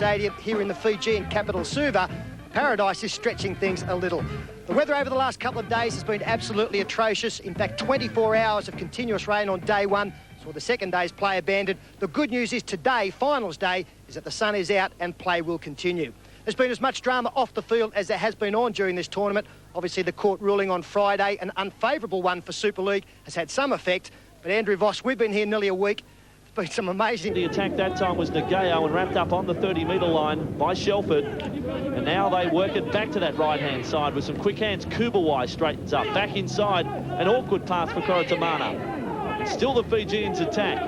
Stadium here in the Fijian capital, Suva, paradise is stretching things a little. The weather over the last couple of days has been absolutely atrocious. In fact, 24 hours of continuous rain on day one saw the second day's play abandoned. The good news is today, finals day, is that the sun is out and play will continue. There's been as much drama off the field as there has been on during this tournament. Obviously, the court ruling on Friday, an unfavourable one for Super League, has had some effect. But Andrew Voss, we've been here nearly a week. It's been some amazing... The attack that time was Nagao and wrapped up on the 30-metre line by Shelford. And now they work it back to that right-hand side with some quick hands. Kubawai straightens up. Back inside, an awkward pass for Korotamana. It's still the Fijians' attack.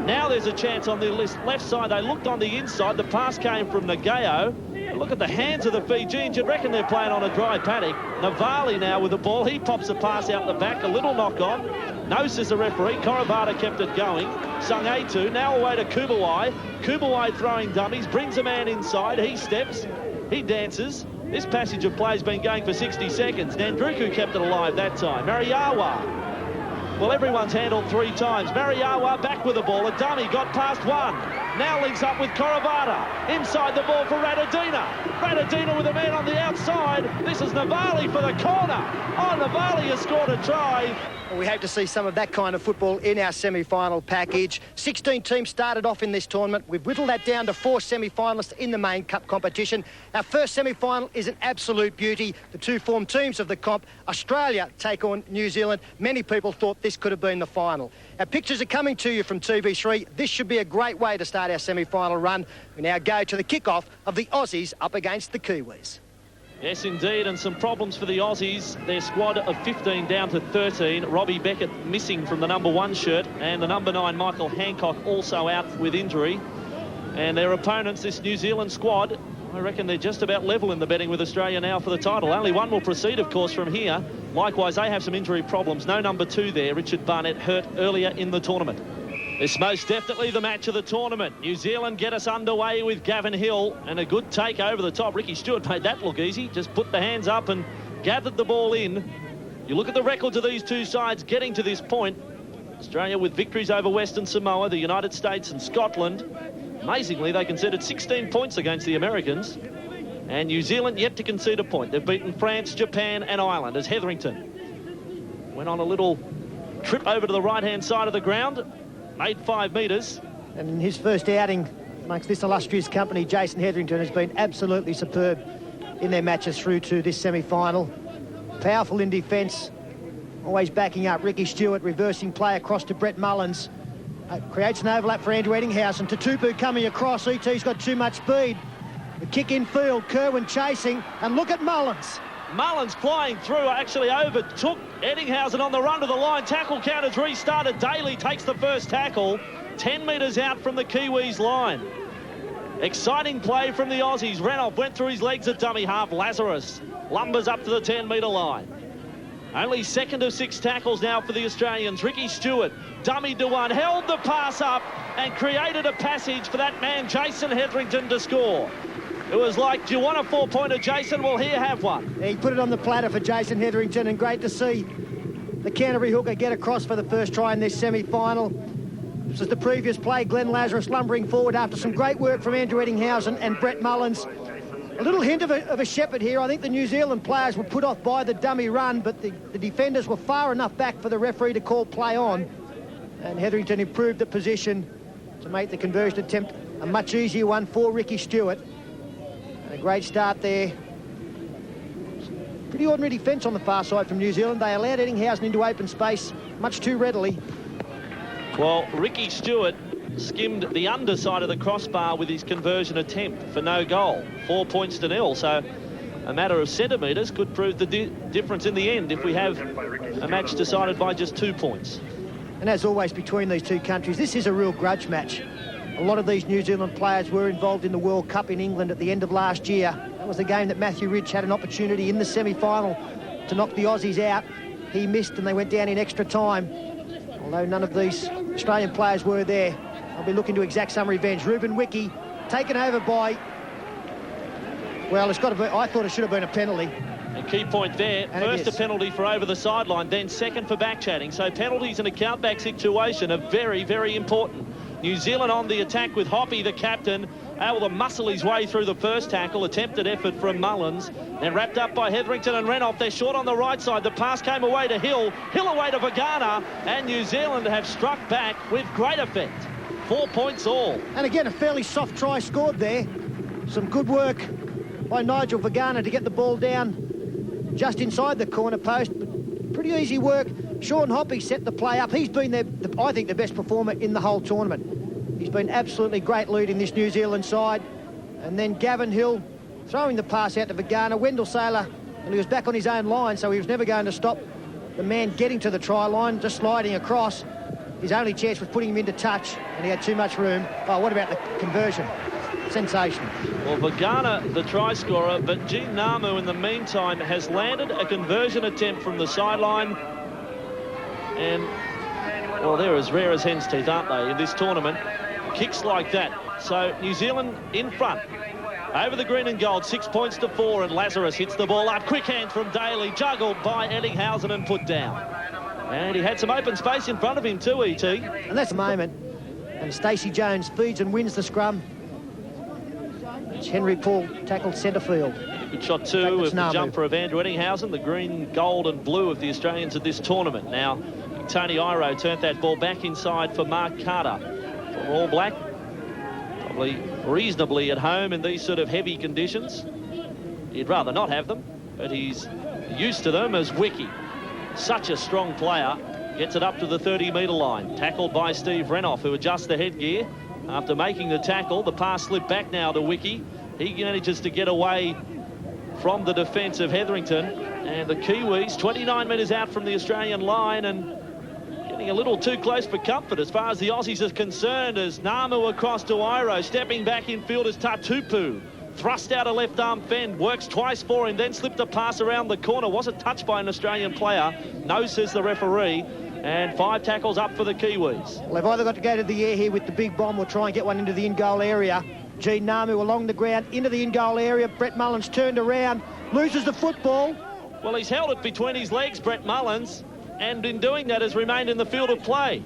Now there's a chance on the left side. They looked on the inside. The pass came from Nagao. Look at the hands of the Fijians. You'd reckon they're playing on a dry paddock. Navali now with the ball. He pops the pass out the back. A little knock on. No, says the referee. Korobata kept it going. Sung-Etu now away to Kubawai. Kubawai throwing dummies. Brings a man inside. He steps. He dances. This passage of play has been going for 60 seconds. Nandruku kept it alive that time. Mariawa. Well, everyone's handled 3 times. Mariawa back with the ball. A dummy got past one. Now links up with Korobata. Inside the ball for Radadina. Radadina with a man on the outside. This is Navali for the corner. Oh, Navali has scored a try. Well, we hope to see some of that kind of football in our semi-final package. 16 teams started off in this tournament. We've whittled that down to 4 semi-finalists in the main cup competition. Our first semi-final is an absolute beauty. The 2 form teams of the comp, Australia take on New Zealand. Many people thought this could have been the final. Our pictures are coming to you from TV3. This should be a great way to start our semi-final run. We now go to the kick-off of the Aussies up against the Kiwis. Yes, indeed, and some problems for the Aussies. Their squad of 15 down to 13. Robbie Beckett missing from the number 1 shirt, and the number 9, Michael Hancock, also out with injury. And their opponents, this New Zealand squad, I reckon they're just about level in the betting with Australia now for the title. Only one will proceed, of course, from here. Likewise, they have some injury problems. No number 2 there. Richard Barnett hurt earlier in the tournament. It's most definitely the match of the tournament. New Zealand get us underway with Gavin Hill, and a good take over the top. Ricky Stewart made that look easy. Just put the hands up and gathered the ball in. You look at the records of these 2 sides getting to this point. Australia with victories over Western Samoa, the United States and Scotland. Amazingly, they conceded 16 points against the Americans. And New Zealand yet to concede a point. They've beaten France, Japan and Ireland as Hetherington went on a little trip over to the right-hand side of the ground. Made 5 metres. And in his first outing amongst this illustrious company, Jason Hetherington has been absolutely superb in their matches through to this semi-final. Powerful in defence, always backing up. Ricky Stewart reversing play across to Brett Mullins. Creates an overlap for Andrew Eddinghausen. Tutupu coming across. ET's got too much speed. The kick in field, Kerwin chasing, and look at Mullins. Mullins flying through, actually overtook Eddinghausen on the run to the line. Tackle count has restarted. Daly takes the first tackle, 10 metres out from the Kiwis line. Exciting play from the Aussies. Renoff went through his legs at dummy half. Lazarus lumbers up to the 10-metre line. Only 2nd of 6 tackles now for the Australians. Ricky Stewart, dummy to one, held the pass up and created a passage for that man, Jason Hetherington, to score. It was like, do you want a 4-pointer, Jason? Well, here, have one. He put it on the platter for Jason Hetherington, and great to see the Canterbury hooker get across for the first try in this semi-final. This is the previous play. Glenn Lazarus lumbering forward after some great work from Andrew Eddinghausen and Brett Mullins. A little hint of a shepherd here. I think the New Zealand players were put off by the dummy run, but the defenders were far enough back for the referee to call play on. And Hetherington improved the position to make the conversion attempt a much easier one for Ricky Stewart. A great start there. Pretty ordinary defence on the far side from New Zealand. They allowed Eddinghausen into open space much too readily. Well, Ricky Stewart skimmed the underside of the crossbar with his conversion attempt for no goal. 4 points to 0, so a matter of centimetres could prove the difference in the end if we have a match decided by just 2 points. And as always between these 2 countries, this is a real grudge match. A lot of these New Zealand players were involved in the World Cup in England at the end of last year. That was the game that Matthew Ridge had an opportunity in the semi-final to knock the Aussies out. He missed and they went down in extra time. Although none of these Australian players were there, they'll be looking to exact some revenge. Ruben Wiki taken over by... Well, it's got to be... I thought it should have been a penalty. A key point there. And first a penalty for over the sideline, then second for back-chatting. So penalties in a count-back situation are very, very important. New Zealand on the attack with Hoppy, the captain. able to muscle his way through the first tackle. Attempted effort from Mullins. Then wrapped up by Hetherington and Renoff. They're short on the right side. The pass came away to Hill. Hill away to Vagana. And New Zealand have struck back with great effect. 4 points all. And again, a fairly soft try scored there. Some good work by Nigel Vagana to get the ball down just inside the corner post. But pretty easy work. Sean Hoppy set the play up. He's been, I think, the best performer in the whole tournament. He's been absolutely great leading this New Zealand side. And then Gavin Hill throwing the pass out to Vagana. Wendell Saylor, and he was back on his own line, so he was never going to stop the man getting to the try line, just sliding across. His only chance was putting him into touch, and he had too much room. Oh, what about the conversion? Sensational. Well, Vagana, the try scorer, but Gene Namu, in the meantime, has landed a conversion attempt from the sideline. And, well, they're as rare as hen's teeth, aren't they, in this tournament? Kicks like that. So New Zealand in front. Over the green and gold, 6 points to 4, and Lazarus hits the ball up. Quick hand from Daly, juggled by Eddinghausen and put down. And he had some open space in front of him too, E.T. And that's the moment. And Stacey Jones feeds and wins the scrum. It's Henry Paul tackled centre field. Good shot too of the jumper of Andrew Eddinghausen, the green, gold and blue of the Australians at this tournament. Now, Tony Iro turned that ball back inside for Mark Carter. For All Black, probably reasonably at home in these sort of heavy conditions. He'd rather not have them, but he's used to them as Wiki. Such a strong player. Gets it up to the 30-metre line. Tackled by Steve Renoff, who adjusts the headgear. After making the tackle, the pass slipped back now to Wiki. He manages to get away from the defence of Hetherington. And the Kiwis, 29 metres out from the Australian line, and getting a little too close for comfort as far as the Aussies are concerned, as Namu across to Iro. Stepping back in field is Tatupu. Thrust out a left arm fend, works twice for him, then slipped a pass around the corner. Wasn't touched by an Australian player. No, says the referee. And 5 tackles up for the Kiwis. Well, they've either got to go to the air here with the big bomb or try and get one into the in-goal area. Gene Namu along the ground into the in-goal area. Brett Mullins turned around, loses the football. Well, he's held it between his legs, Brett Mullins, and in doing that has remained in the field of play.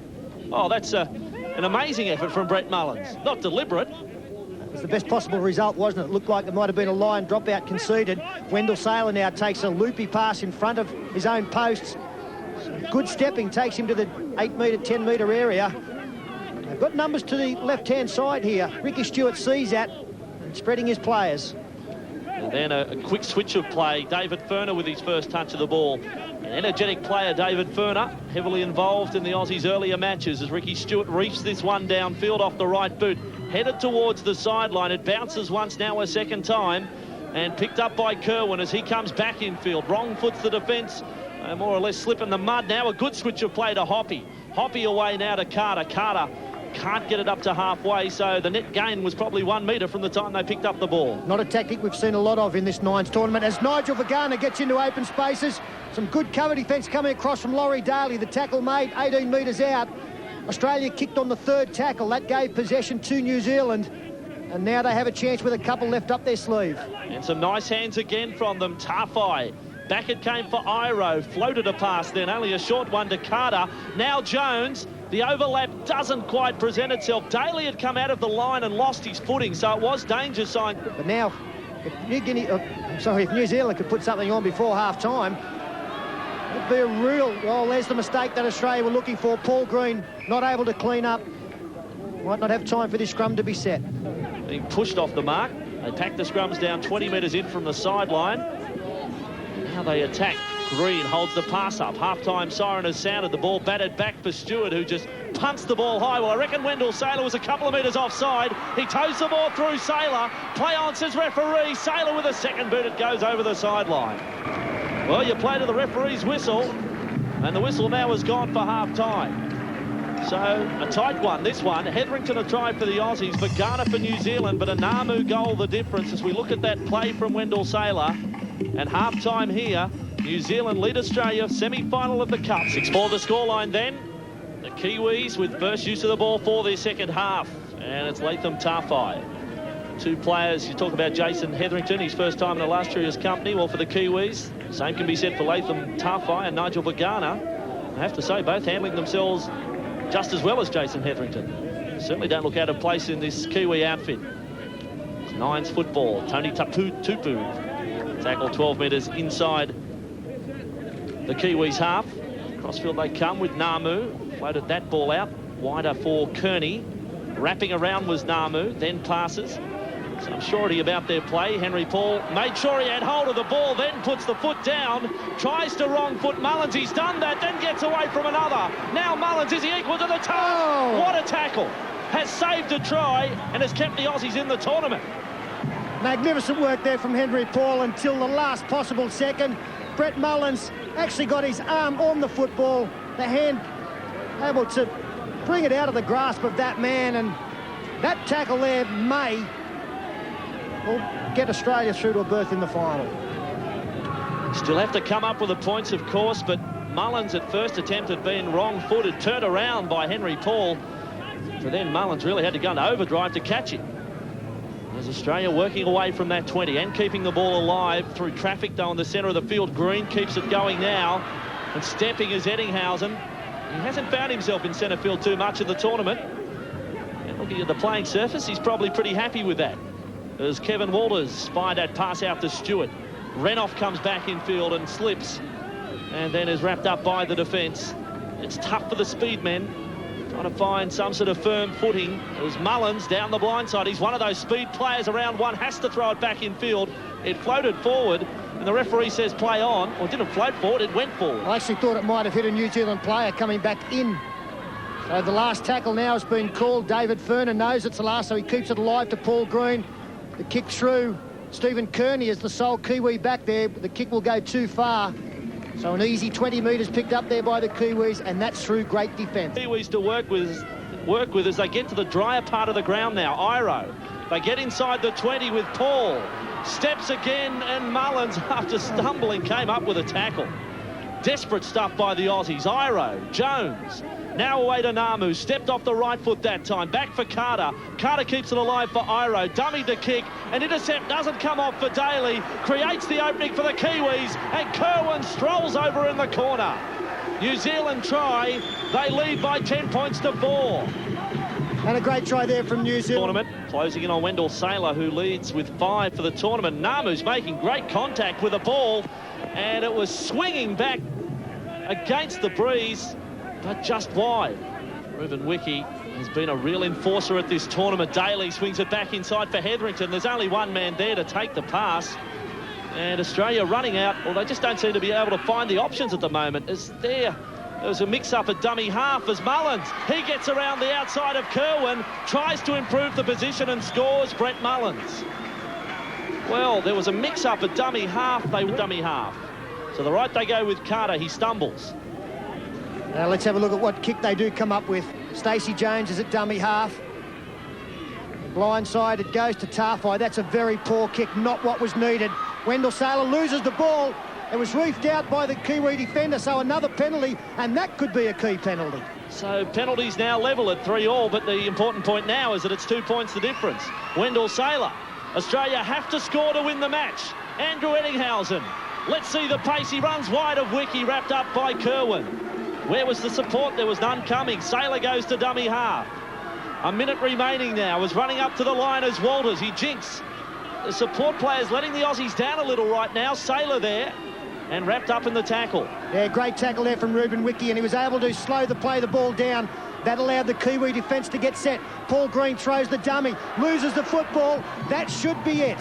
Oh, that's an amazing effort from Brett Mullins. Not deliberate. It was the best possible result, wasn't it? It looked like it might have been a line dropout conceded. Wendell Saylor now takes a loopy pass in front of his own posts. Good stepping takes him to the 8-metre, 10-metre area. They've got numbers to the left-hand side here. Ricky Stewart sees that and spreading his players. And then a quick switch of play. David Furner with his first touch of the ball. An energetic player, David Furner, heavily involved in the Aussies' earlier matches as Ricky Stewart reefs this one downfield off the right boot. Headed towards the sideline. It bounces once, now a second time. And picked up by Kerwin as he comes back infield. Wrong foots the defence. More or less slip in the mud. Now a good switch of play to Hoppy. Hoppy away now to Carter. Carter can't get it up to halfway, so the net gain was probably 1 metre from the time they picked up the ball. Not a tactic we've seen a lot of in this Nines tournament. As Nigel Vagana gets into open spaces, some good cover defence coming across from Laurie Daly. The tackle made 18 metres out. Australia kicked on the 3rd tackle. That gave possession to New Zealand. And now they have a chance with a couple left up their sleeve. And some nice hands again from them. Tafai. Back it came for Iro. Floated a pass then. Only a short one to Carter. Now Jones. The overlap doesn't quite present itself. Daly had come out of the line and lost his footing, so it was danger sign. But now, if New Zealand could put something on before half-time, it'd be a real... Oh, there's the mistake that Australia were looking for. Paul Green not able to clean up. Might not have time for this scrum to be set. Being pushed off the mark. They pack the scrums down 20 metres in from the sideline. Now they attack. Green holds the pass up. Half-time siren has sounded. The ball batted back for Stewart, who just punts the ball high. Well, I reckon Wendell Saylor was a couple of metres offside. He toes the ball through Saylor. Play on, says referee. Saylor with a second boot. It goes over the sideline. Well, you play to the referee's whistle, and the whistle now has gone for half-time. So, a tight one, this one. Hetherington a try for the Aussies, Vagana for New Zealand, but a Namu goal the difference as we look at that play from Wendell Saylor. And half-time here, New Zealand lead Australia, semi-final of the Cup. 6-4 the scoreline then. The Kiwis with first use of the ball for their second half. And it's Latham Tafai. 2 players, you talk about Jason Hetherington, his first time in illustrious company. Well, for the Kiwis, same can be said for Latham Tafai and Nigel Vagana. I have to say, both handling themselves just as well as Jason Hetherington. Certainly don't look out of place in this Kiwi outfit. Nines football. Tony Tupu. Tackle 12 metres inside the Kiwis half. Crossfield they come with Namu. Floated that ball out. Wider for Kearney. Wrapping around was Namu. Then passes. Some surety about their play. Henry Paul made sure he had hold of the ball, then puts the foot down, tries to wrong foot Mullins. He's done that, then gets away from another. Now Mullins, is he equal to the task? Oh. What a tackle. Has saved a try and has kept the Aussies in the tournament. Magnificent work there from Henry Paul until the last possible second. Brett Mullins actually got his arm on the football, the hand able to bring it out of the grasp of that man, and that tackle there will get Australia through to a berth in the final. Still have to come up with the points, of course, but Mullins at first attempt had been wrong-footed, turned around by Henry Paul. So then Mullins really had to go into overdrive to catch it. There's Australia working away from that 20 and keeping the ball alive through traffic, though, in the centre of the field. Green keeps it going now, and stepping is Eddinghausen. He hasn't found himself in centre field too much in the tournament. And looking at the playing surface, he's probably pretty happy with that. As Kevin Walters spied that pass out to Stewart. Renouf comes back in field and slips, and then is wrapped up by the defence. It's tough for the speed men, trying to find some sort of firm footing. It was Mullins down the blind side. He's one of those speed players around one, has to throw it back in field. It floated forward, and the referee says play on. Well, it didn't float forward, it went forward. I actually thought it might have hit a New Zealand player coming back in. So the last tackle now has been called. David Ferner knows it's the last, so he keeps it alive to Paul Green. The kick through. Stephen Kearney is the sole Kiwi back there, but the kick will go too far. So an easy 20 metres picked up there by the Kiwis, and that's through great defence. Kiwis to work with as they get to the drier part of the ground now. Iro, they get inside the 20 with Paul. Steps again, and Mullins, after stumbling, came up with a tackle. Desperate stuff by the Aussies. Iro, Jones, now away to Namu. Stepped off the right foot that time. Back for Carter. Carter keeps it alive for Iro. Dummy to kick. An intercept doesn't come off for Daly. Creates the opening for the Kiwis. And Kerwin strolls over in the corner. New Zealand try. They lead by 10 points to 4. And a great try there from New Zealand. Tournament. Closing in on Wendell Saylor, who leads with 5 for the tournament. Namu's making great contact with the ball. And it was swinging back against the breeze, but just wide. Ruben Wiki has been a real enforcer at this tournament. Daly swings it back inside for Hetherington. There's only one man there to take the pass. And Australia running out, well, they just don't seem to be able to find the options at the moment. There's a mix-up at dummy half as Mullins. He gets around the outside of Kerwin, tries to improve the position and scores. Brett Mullins. Well, there was a mix-up at dummy half. They were dummy half. So the right they go with Carter. He stumbles. Now let's have a look at what kick they do come up with. Stacey Jones is at dummy half. Blindside, it goes to Tarfai. That's a very poor kick, not what was needed. Wendell Saylor loses the ball. It was reefed out by the Kiwi defender, so another penalty, and that could be a key penalty. So penalties now level at 3-all, but the important point now is that it's 2 points the difference. Wendell Saylor. Australia have to score to win the match. Andrew Eddinghausen. Let's see the pace. He runs wide of Wiki, wrapped up by Kerwin. Where was the support? There was none coming. Saylor goes to dummy half. A minute remaining now. Was running up to the line as Walters. He jinks. The support players letting the Aussies down a little right now. Saylor there and wrapped up in the tackle. Yeah, great tackle there from Ruben Wiki, and he was able to slow the ball down. That allowed the Kiwi defence to get set. Paul Green throws the dummy, loses the football. That should be it.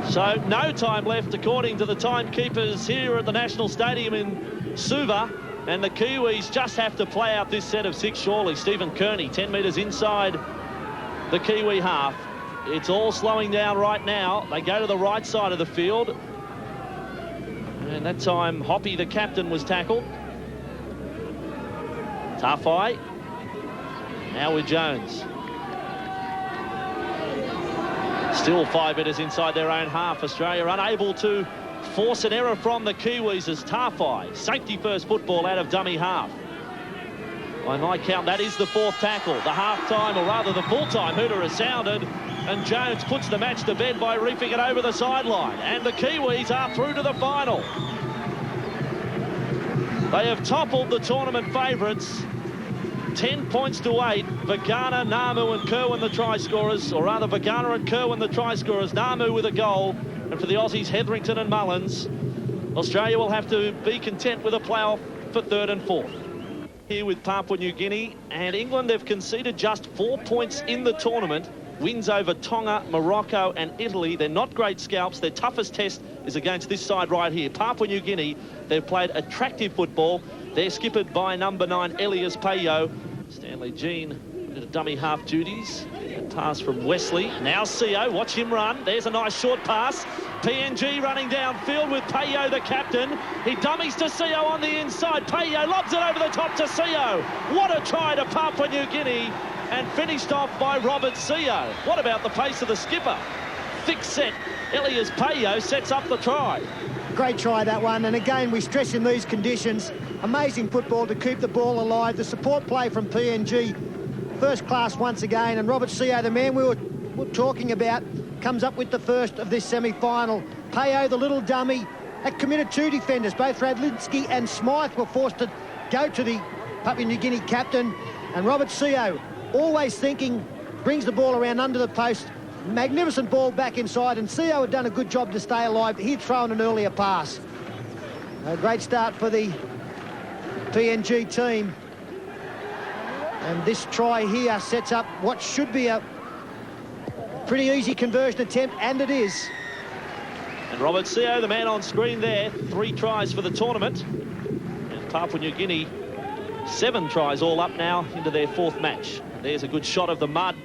So no time left according to the timekeepers here at the National Stadium in Suva, and the Kiwis just have to play out this set of 6 surely. Stephen Kearney 10 metres inside the Kiwi half. It's all slowing down right now. They go to the right side of the field, and that time Hoppy, the captain, was tackled. Tarfai now with Jones. Still 5 metres inside their own half. Australia unable to force an error from the Kiwis as Tarfai, safety first football out of dummy half. By my count, that is the 4th tackle. The half-time, or rather the full-time hooter has sounded, and Jones puts the match to bed by reefing it over the sideline. And the Kiwis are through to the final. They have toppled the tournament favourites 10 points to 8. Vagana, Namu and Kerwin the try scorers, or rather Vagana and Kerwin the try scorers. Namu with a goal, and for the Aussies, Hetherington and Mullins. Australia will have to be content with a playoff for third and fourth. Here with Papua New Guinea and England, they've conceded just 4 points in the tournament. Wins over Tonga, Morocco and Italy. They're not great scalps. Their toughest test is against this side right here. Papua New Guinea, they've played attractive football. They're skippered by number 9, Elias Payo. Stanley Jean did a dummy half duties. A pass from Wesley. Now CO, watch him run. There's a nice short pass. PNG running downfield with Payo, the captain. He dummies to CO on the inside. Payo lobs it over the top to CO. What a try to Papua New Guinea, and finished off by Robert CO. What about the pace of the skipper? Thick set. Elias Payo sets up the try. Great try, that one. And again, we stress in these conditions, amazing football to keep the ball alive. The support play from PNG, first class once again. And Robert CO, the man we were talking about, comes up with the first of this semi-final. Payo, the little dummy, that committed 2 defenders. Both Radlinski and Smythe were forced to go to the Papua New Guinea captain. And Robert CO, always thinking, brings the ball around under the post. Magnificent ball back inside, and CO had done a good job to stay alive. He'd thrown an earlier pass. A great start for the PNG team. And this try here sets up what should be a pretty easy conversion attempt, and it is. And Robert CO, the man on screen there, 3 tries for the tournament. And Papua New Guinea, 7 tries all up now into their 4th match. And there's a good shot of the mud,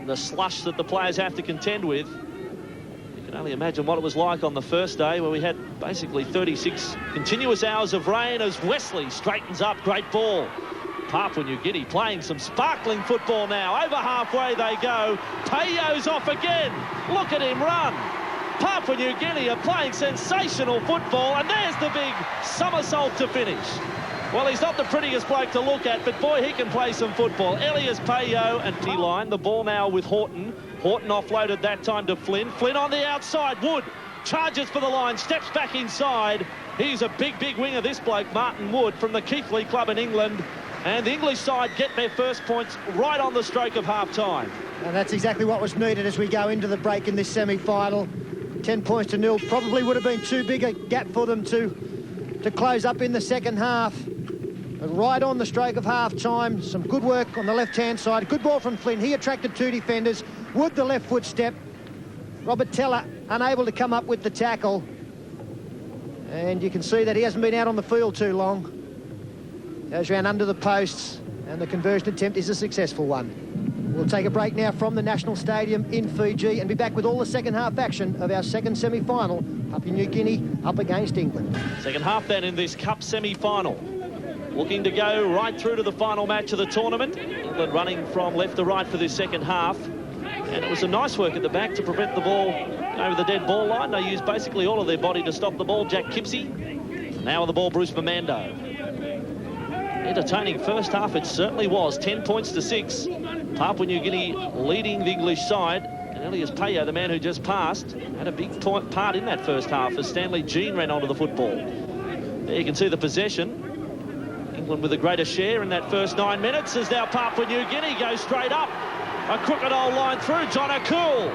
the slush that the players have to contend with. You can only imagine what it was like on the first day, where we had basically 36 continuous hours of rain, as Wesley straightens up. Great ball. Papua New Guinea playing some sparkling football now. Over halfway they go. Payo's off again. Look at him run. Papua New Guinea are playing sensational football, and there's the big somersault to finish. Well, he's not the prettiest bloke to look at, but boy, he can play some football. Elias Payo and T-line. The ball now with Horton. Horton offloaded that time to Flynn. Flynn on the outside. Wood charges for the line, steps back inside. He's a big, big winger, this bloke, Martin Wood, from the Keighley club in England. And the English side get their first points right on the stroke of half-time. And that's exactly what was needed as we go into the break in this semi-final. 10 points to 0. Probably would have been too big a gap for them to close up in the second half. But right on the stroke of half-time, some good work on the left-hand side. Good ball from Flynn. He attracted 2 defenders. Wood, the left foot step. Robert Teller unable to come up with the tackle. And you can see that he hasn't been out on the field too long. Goes round under the posts, and the conversion attempt is a successful one. We'll take a break now from the National Stadium in Fiji and be back with all the second half action of our second semi-final. Papua New Guinea up against England. Second half then in this Cup semi-final. Looking to go right through to the final match of the tournament. England running from left to right for this second half. And it was a nice work at the back to prevent the ball over the dead ball line. They used basically all of their body to stop the ball. Jack Kipsey. Now with the ball, Bruce Mamando. Entertaining first half, it certainly was. 10 points to 6. Papua New Guinea leading the English side. And Elias Payo, the man who just passed, had a big part in that first half as Stanley Jean ran onto the football. There you can see the possession. England with a greater share in that first 9 minutes, as now Papua New Guinea goes straight up. A crooked old line through. John O'Cool.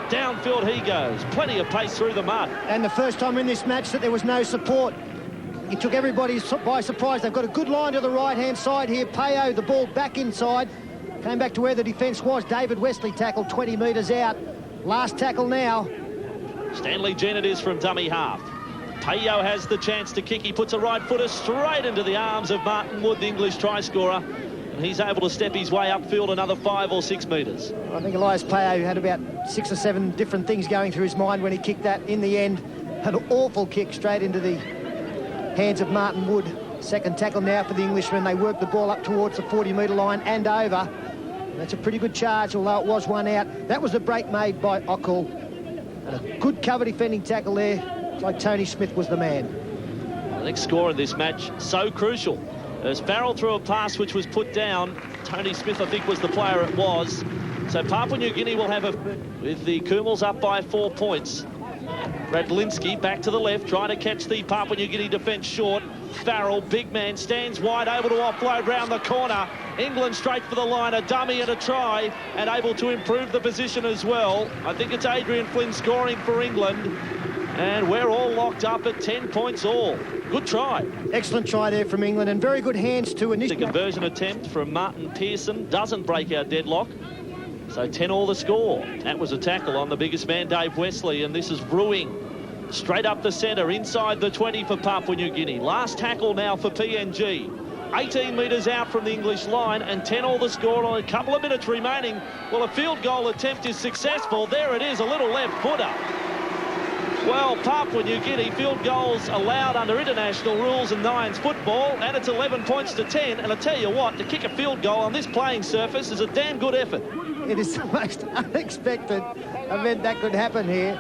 Downfield he goes. Plenty of pace through the mud. And the first time in this match that there was no support. He took everybody by surprise. They've got a good line to the right-hand side here. Payo, the ball back inside. Came back to where the defence was. David Wesley tackled 20 metres out. Last tackle now. Stanley Jean it is from dummy half. Payo has the chance to kick. He puts a right footer straight into the arms of Martin Wood, the English try scorer. And he's able to step his way upfield another 5 or 6 metres. I think Elias Payo had about 6 or 7 different things going through his mind when he kicked that. In the end, an awful kick straight into the hands of Martin Wood. Second tackle now for the Englishmen. They work the ball up towards the 40-metre line and over. That's a pretty good charge, although it was one out. That was the break made by O'Cool. And a good cover defending tackle there. It's like Tony Smith was the man. The next score in this match, so crucial. As Farrell threw a pass which was put down. Tony Smith, I think, was the player it was. So Papua New Guinea will have with the Kumals up by 4 points. Radlinski back to the left, trying to catch the Papua New Guinea defence short. Farrell, big man, stands wide, able to offload round the corner. England straight for the line, a dummy and a try, and able to improve the position as well. I think it's Adrian Flynn scoring for England, and we're all locked up at 10 points all. Good try. Excellent try there from England, and very good hands to The initial. conversion attempt from Martin Pearson doesn't break our deadlock. So 10 all the score. That was a tackle on the biggest man, Dave Wesley, and this is brewing. Straight up the centre, inside the 20 for Papua New Guinea. Last tackle now for PNG. 18 metres out from the English line, and 10 all the score on a couple of minutes remaining. Well, a field goal attempt is successful. There it is, a little left footer. Well, Papua New Guinea, field goals allowed under international rules in Nines football, and it's 11 points to 10. And I tell you what, to kick a field goal on this playing surface is a damn good effort. It is the most unexpected event that could happen here.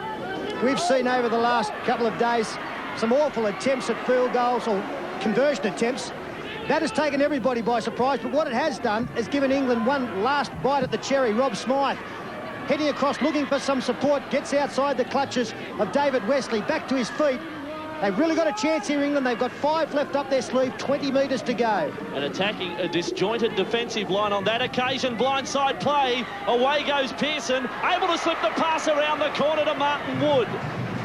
We've seen over the last couple of days some awful attempts at field goals or conversion attempts. That has taken everybody by surprise, but what it has done is given England one last bite at the cherry. Rob Smythe heading across, looking for some support, gets outside the clutches of David Wesley, back to his feet. They've really got a chance here, England. They've got 5 left up their sleeve, 20 metres to go. And attacking a disjointed defensive line on that occasion. Blindside play. Away goes Pearson. Able to slip the pass around the corner to Martin Wood.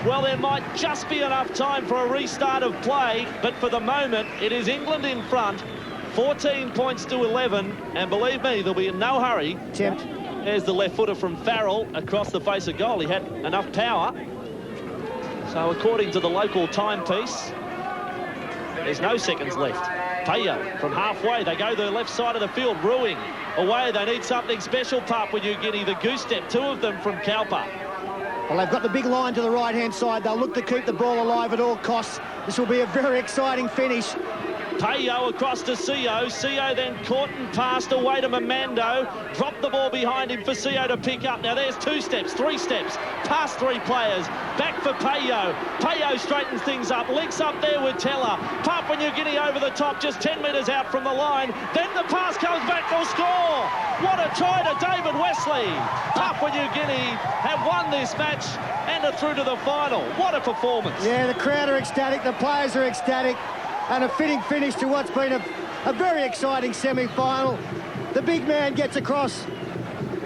Well, there might just be enough time for a restart of play, but for the moment, it is England in front. 14 points to 11, and believe me, they'll be in no hurry. Attempt. There's the left footer from Farrell across the face of goal. He had enough power. So according to the local timepiece, there's no seconds left. Payo from halfway. They go to the left side of the field. Brewing away. They need something special, Papua New Guinea. The goose step, 2 of them from Kalpa. Well, they've got the big line to the right-hand side. They'll look to keep the ball alive at all costs. This will be a very exciting finish. Payo across to Seo. Seo then caught and passed away to Mamando. Dropped the ball behind him for Seo to pick up. Now there's 2 steps, 3 steps, past 3 players. Back for Payo. Payo straightens things up, links up there with Teller. Papua New Guinea over the top, just 10 metres out from the line. Then the pass comes back, they'll score. What a try to David Wesley. Papua New Guinea have won this match and are through to the final. What a performance. Yeah, the crowd are ecstatic, the players are ecstatic. And a fitting finish to what's been a very exciting semi-final. The big man gets across.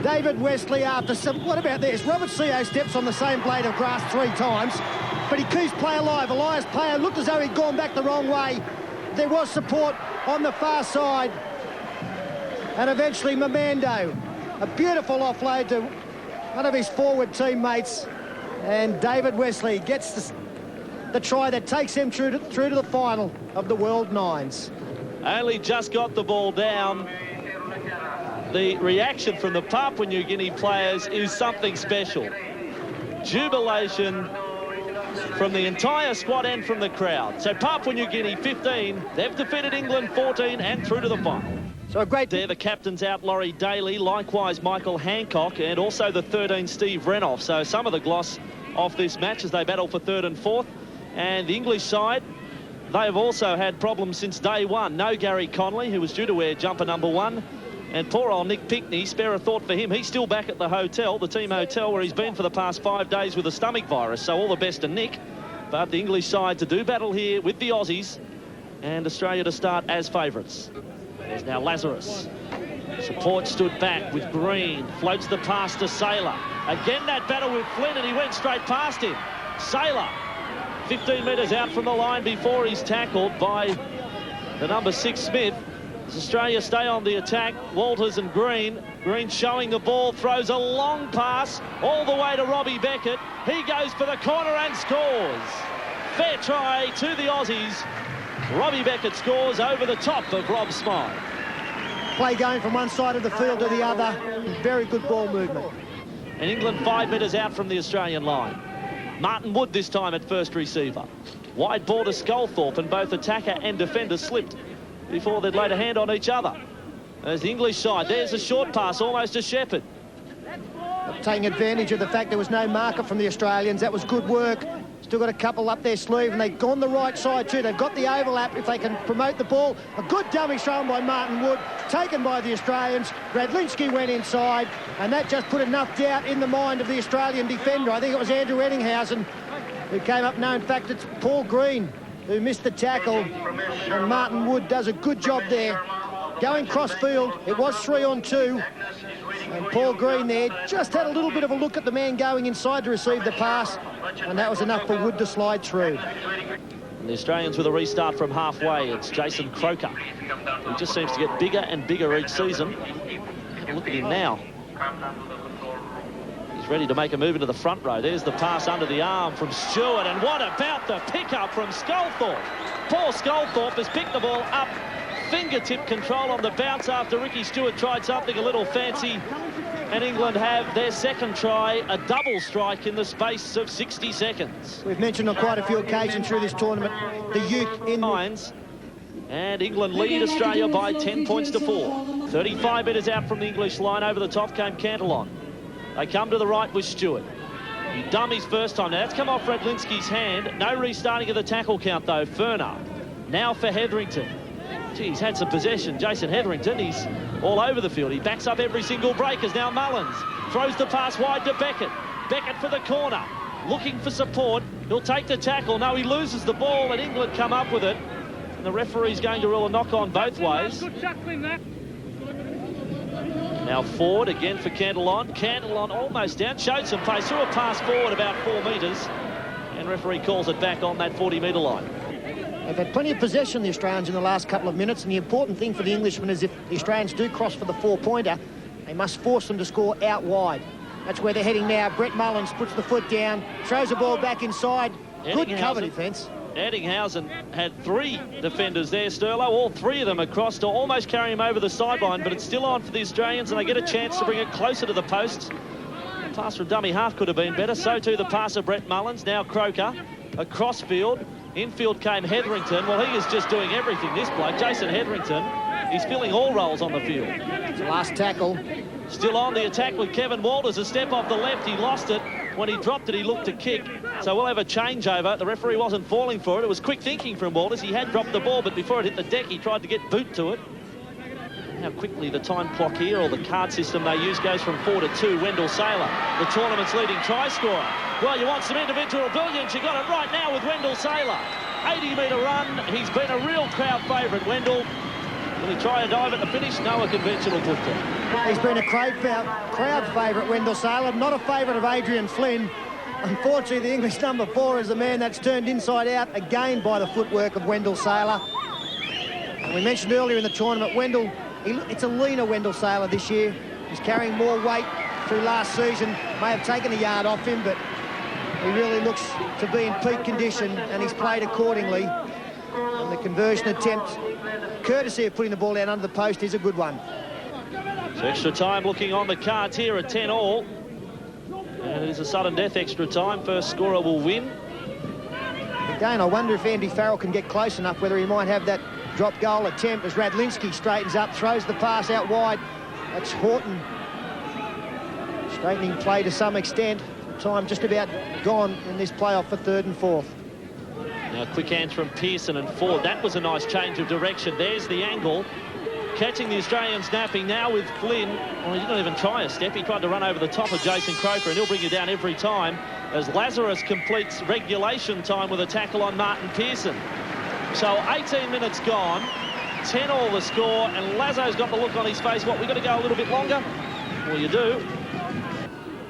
David Wesley after some... What about this? Robert Seo steps on the same blade of grass 3 times, but he keeps play alive. Elias Payo looked as though he'd gone back the wrong way. There was support on the far side. And eventually Mamando, a beautiful offload to one of his forward teammates. And David Wesley gets the try that takes him through to the final of the World Nines. Only just got the ball down. The reaction from the Papua New Guinea players is something special. Jubilation from the entire squad and from the crowd. So Papua New Guinea 15, they've defeated England 14 and through to the final. So a great... There, the captains out, Laurie Daly, likewise Michael Hancock, and also the 13, Steve Renoff. So some of the gloss off this match as they battle for 3rd and 4th. And the English side, they've also had problems since day one. No Gary Connolly, who was due to wear jumper number 1. And poor old Nick Pickney, spare a thought for him. He's still back at the hotel, the team hotel, where he's been for the past 5 days with a stomach virus. So all the best to Nick. But the English side to do battle here with the Aussies. And Australia to start as favourites. There's now Lazarus. Support stood back with Green. Floats the pass to Saylor. Again that battle with Flynn, and he went straight past him. Saylor. 15 metres out from the line before he's tackled by the number 6 Smith. As Australia stay on the attack, Walters and Green. Green showing the ball, throws a long pass all the way to Robbie Beckett. He goes for the corner and scores. Fair try to the Aussies. Robbie Beckett scores over the top of Rob Smythe. Play going from one side of the field to the other. Very good ball movement. And England 5 metres out from the Australian line. Martin Wood this time at first receiver. Wide ball to Sculthorpe, and both attacker and defender slipped before they'd laid a hand on each other. There's the English side. There's a short pass almost to Shepherd. Taking advantage of the fact there was no marker from the Australians. That was good work. Still got a couple up their sleeve, and they've gone the right side too. They've got the overlap if they can promote the ball. A good dummy thrown by Martin Wood, taken by the Australians. Radlinski went inside, and that just put enough doubt in the mind of the Australian defender. I think it was Andrew Ettinghausen who came up. No, in fact, it's Paul Green who missed the tackle, and Martin Wood does a good job there going cross-field. It was 3-on-2. And Paul Green there just had a little bit of a look at the man going inside to receive the pass. And that was enough for Wood to slide through. And the Australians with a restart from halfway. It's Jason Croker. He just seems to get bigger and bigger each season. Have a look at him now. He's ready to make a move into the front row. There's the pass under the arm from Stewart. And what about the pickup from Sculthorpe? Paul Sculthorpe has picked the ball up. Fingertip control on the bounce after Ricky Stewart tried something a little fancy. And England have their second try, a double strike in the space of 60 seconds. We've mentioned on quite a few occasions through this tournament the youth in lines. And England lead Australia by 10 points to 4. 35 metres out from the English line. Over the top came Cantillon. They come to the right with Stewart. He dummies first time. Now that's come off Radlinski's hand. No restarting of the tackle count though. Ferner. Now for Hetherington. Gee, he's had some possession. Jason Hetherington, he's all over the field. He backs up every single break as now Mullins throws the pass wide to Beckett. Beckett for the corner. Looking for support. He'll take the tackle. No, he loses the ball and England come up with it. And the referee's going to rule a knock on both ways. Now forward again for Cantillon. Cantillon almost down. Showed some pace. Threw a pass forward about 4 metres. And referee calls it back on that 40-metre line. They've had plenty of possession, the Australians, in the last couple of minutes. And the important thing for the Englishmen is if the Australians do cross for the 4-pointer, they must force them to score out wide. That's where they're heading now. Brett Mullins puts the foot down, throws the ball back inside. Good cover defence. Eddinghausen had 3 defenders there, Sterlo. All 3 of them across to almost carry him over the sideline, but it's still on for the Australians, and they get a chance to bring it closer to the posts. The pass from dummy half could have been better. So too the pass of Brett Mullins. Now Croker across field. Infield came Hetherington. Well, he is just doing everything, this bloke. Jason Hetherington, he's filling all roles on the field. Last tackle. Still on the attack with Kevin Walters. A step off the left. He lost it. When he dropped it, he looked to kick. So we'll have a changeover. The referee wasn't falling for it. It was quick thinking from Walters. He had dropped the ball, but before it hit the deck, he tried to get boot to it. How quickly the time clock here, or the card system they use, goes from 4 to 2. Wendell Saylor, the tournament's leading try scorer. Well, you want some individual brilliance. You got it right now with Wendell Saylor. 80-metre run. He's been a real crowd favourite, Wendell. Will he try a dive at the finish? No, a conventional put down. He's been a crowd favourite, Wendell Saylor. Not a favourite of Adrian Flynn. Unfortunately, the English number 4 is the man that's turned inside out again by the footwork of Wendell Saylor. And we mentioned earlier in the tournament, Wendell, it's a leaner Wendell Saylor this year. He's carrying more weight through last season. May have taken a yard off him, but he really looks to be in peak condition, and he's played accordingly. And the conversion attempt, courtesy of putting the ball down under the post, is a good one. So extra time looking on the cards here at 10-all. And it is a sudden death extra time. First scorer will win. Again, I wonder if Andy Farrell can get close enough, whether he might have that drop goal attempt as Radlinski straightens up, throws the pass out wide. That's Horton straightening play to some extent. Time just about gone in this playoff for 3rd and 4th. Now quick hands from Pearson and Ford. That was a nice change of direction. There's the angle. Catching the Australians napping now with Flynn. Well, he didn't even try a step. He tried to run over the top of Jason Croker, and he'll bring you down every time as Lazarus completes regulation time with a tackle on Martin Pearson. So 18 minutes gone, 10-all the score, and Lazo's got the look on his face. What, we've got to go a little bit longer? Well, you do.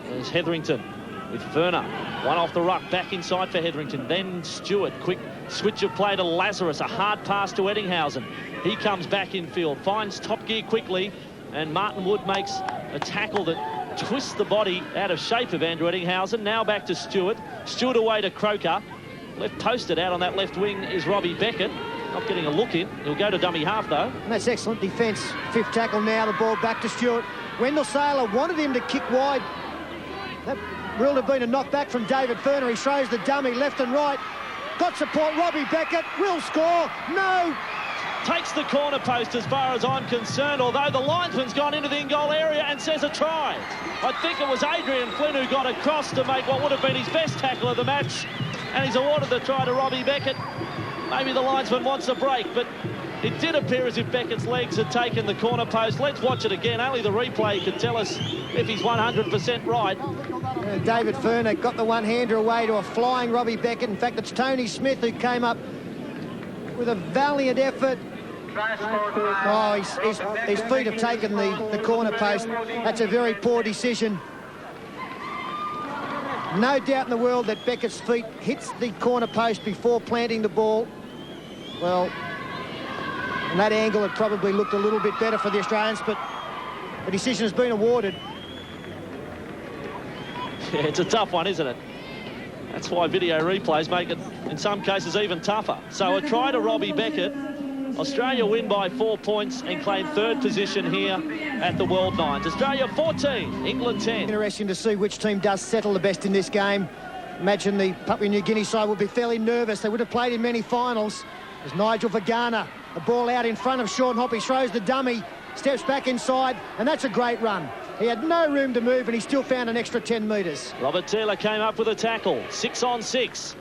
There's Hetherington with Ferner. One off the ruck, back inside for Hetherington. Then Stewart, quick switch of play to Lazarus. A hard pass to Eddinghausen. He comes back in field, finds top gear quickly, and Martin Wood makes a tackle that twists the body out of shape of Andrew Eddinghausen. Now back to Stewart. Stewart away to Croker. Left posted out on that left wing is Robbie Beckett. Not getting a look in. He'll go to dummy half, though. And that's excellent defence. 5th tackle now, the ball back to Stewart. Wendell Saylor wanted him to kick wide. That will have been a knockback from David Ferner. He throws the dummy left and right. Got support, Robbie Beckett will score. No! Takes the corner post as far as I'm concerned, although the linesman's gone into the in-goal area and says a try. I think it was Adrian Flynn who got across to make what would have been his best tackle of the match, and he's awarded the try to Robbie Beckett. Maybe the linesman wants a break, but it did appear as if Beckett's legs had taken the corner post. Let's watch it again. Only the replay can tell us if he's 100% right. David Ferner got the one-hander away to a flying Robbie Beckett. In fact, it's Tony Smith who came up with a valiant effort. Oh, his feet have taken the corner post. That's a very poor decision. No doubt in the world that Beckett's feet hits the corner post before planting the ball. Well, and that angle had probably looked a little bit better for the Australians, but the decision has been awarded. Yeah, it's a tough one, isn't it? That's why video replays make it, in some cases, even tougher. So a try to Robbie Beckett. Australia win by 4 points and claim third position here at the World Nines. Australia 14, England 10. Interesting to see which team does settle the best in this game. Imagine the Papua New Guinea side would be fairly nervous. They would have played in many finals. As Nigel Vagana, the ball out in front of Sean Hoppe, throws the dummy, steps back inside, and that's a great run. He had no room to move, and he still found an extra 10 metres. Robert Taylor came up with a tackle, 6 on 6.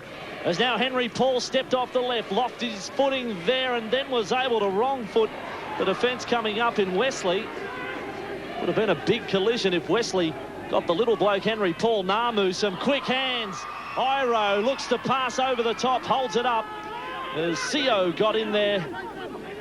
As now Henry Paul stepped off the left, locked his footing there, and then was able to wrong foot the defence coming up in Wesley. Would have been a big collision if Wesley got the little bloke Henry Paul. Namu, some quick hands. Iro looks to pass over the top, holds it up. As Sio got in there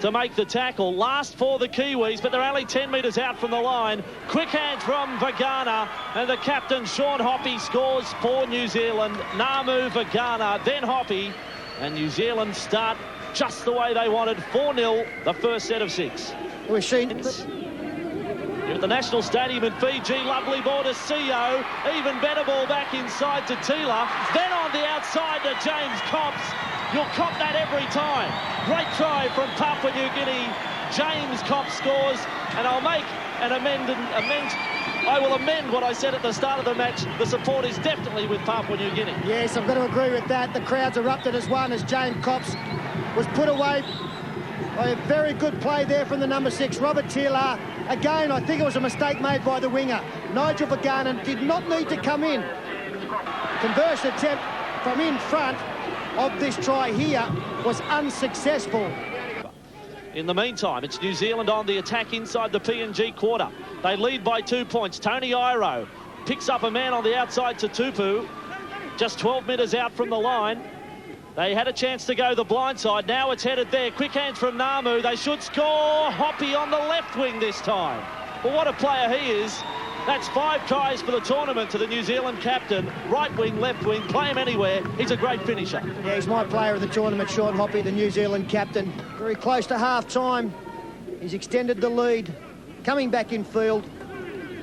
to make the tackle. Last for the Kiwis, but they're only 10 metres out from the line. Quick hands from Vagana, and the captain, Sean Hoppe, scores for New Zealand. Namu, Vagana, then Hoppe, and New Zealand start just the way they wanted. 4-0, the first set of 6. We've seen... You're at the National Stadium in Fiji. Lovely ball to Sio. Even better ball back inside to Tila. Then on the outside to James Copps. You'll cop that every time. Great try from Papua New Guinea. James Copps scores, and I'll make an amend. I will amend what I said at the start of the match. The support is definitely with Papua New Guinea. Yes, I've got to agree with that. The crowds erupted as one as James Copps was put away by a very good play there from the number 6, Robert Taylor. Again, I think it was a mistake made by the winger. Nigel Vagana did not need to come in. Conversion attempt from in front of this try here was unsuccessful. In the meantime, it's New Zealand on the attack inside the PNG quarter. They lead by 2 points. Tony Iro picks up a man on the outside to Tupu, just 12 metres out from the line. They had a chance to go the blind side. Now it's headed there. Quick hands from Namu. They should score. Hoppe on the left wing this time. Well, what a player he is. That's 5 tries for the tournament to the New Zealand captain. Right wing, left wing, play him anywhere. He's a great finisher. Yeah, he's my player of the tournament, Sean Hoppe, the New Zealand captain. Very close to half-time. He's extended the lead. Coming back in field.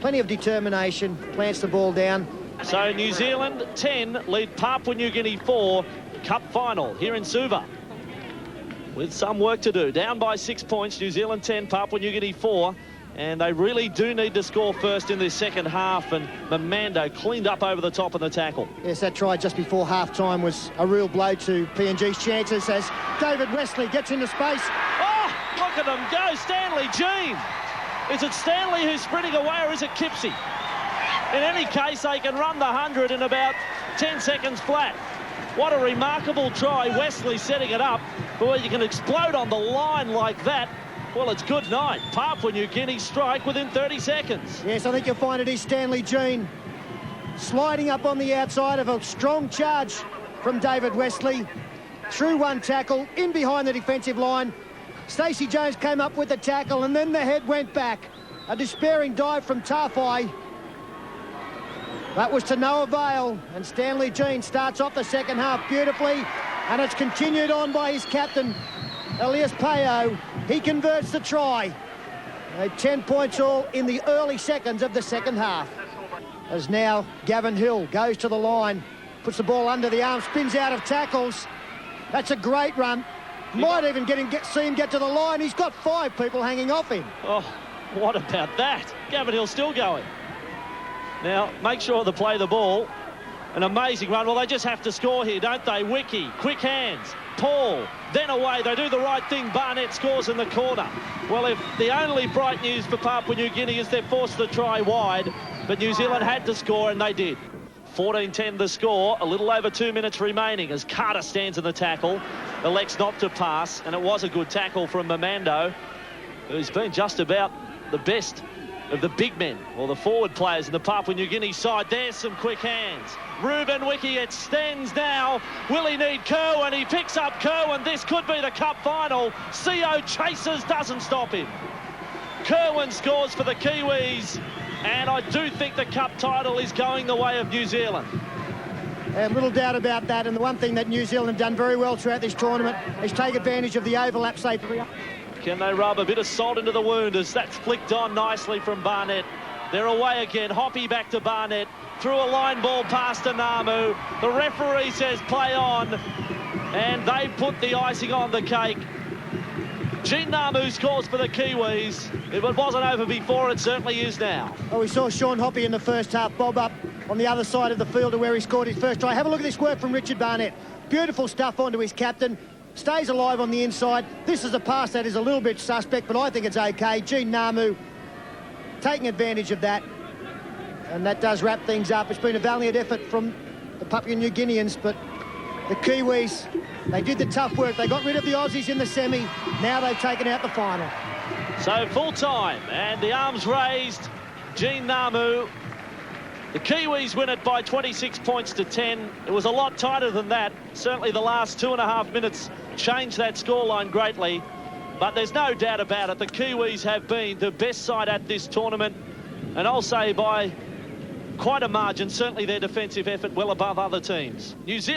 Plenty of determination. Plants the ball down. So New Zealand 10 lead Papua New Guinea 4. Cup final here in Suva. With some work to do. Down by 6 points. New Zealand 10, Papua New Guinea 4. And they really do need to score first in this second half, and Mamando cleaned up over the top of the tackle. Yes, that try just before half-time was a real blow to PNG's chances as David Wesley gets into space. Oh, look at them go, Stanley Jean. Is it Stanley who's sprinting away, or is it Kipsey? In any case, they can run the 100 in about 10 seconds flat. What a remarkable try, Wesley setting it up, but when you can explode on the line like that, well, it's good night. Papua New Guinea strike within 30 seconds. Yes, I think you'll find it is Stanley Jean sliding up on the outside of a strong charge from David Wesley. Through one tackle, in behind the defensive line. Stacey Jones came up with the tackle, and then the head went back. A despairing dive from Tafai. That was to no avail, and Stanley Jean starts off the second half beautifully, and it's continued on by his captain, Elias Payo. He converts the try. 10 points all in the early seconds of the second half. As now Gavin Hill goes to the line, puts the ball under the arm, spins out of tackles. That's a great run. Might even see him get to the line. He's got 5 people hanging off him. Oh, what about that? Gavin Hill's still going. Now, make sure to play the ball. An amazing run. Well, they just have to score here, don't they? Wiki, quick hands. Paul, then away. They do the right thing. Barnett scores in the corner. Well, if the only bright news for Papua New Guinea is they're forced to try wide, but New Zealand had to score, and they did. 14-10 the score. A little over 2 minutes remaining as Carter stands in the tackle. Elects not to pass, and it was a good tackle from Mamando, who's been just about the best of the big men, or the forward players in the Papua New Guinea side. There's some quick hands. Ruben Wiki extends now. Will he need Kerwin? He picks up Kerwin. This could be the cup final. CO chases, doesn't stop him. Kerwin scores for the Kiwis, and I do think the cup title is going the way of New Zealand. Little doubt about that, and the one thing that New Zealand have done very well throughout this tournament is take advantage of the overlap safely. Can they rub a bit of salt into the wound as that's flicked on nicely from Barnett? They're away again. Hoppy back to Barnett. Through a line ball past Anamu. The referee says play on, and they put the icing on the cake. Gene Namu scores for the Kiwis. If it wasn't over before, it certainly is now. Well, we saw Sean Hoppy in the first half bob up on the other side of the field to where he scored his first try. Have a look at this work from Richard Barnett. Beautiful stuff onto his captain. Stays alive on the inside. This is a pass that is a little bit suspect, but I think it's okay. Gene Namu taking advantage of that. And that does wrap things up. It's been a valiant effort from the Papua New Guineans, but the Kiwis, they did the tough work. They got rid of the Aussies in the semi. Now they've taken out the final. So full time, and the arms raised. Gene Namu. The Kiwis win it by 26 points to 10. It was a lot tighter than that. Certainly the last 2.5 minutes changed that scoreline greatly. But there's no doubt about it. The Kiwis have been the best side at this tournament. And I'll say by quite a margin, certainly their defensive effort well above other teams. New Zealand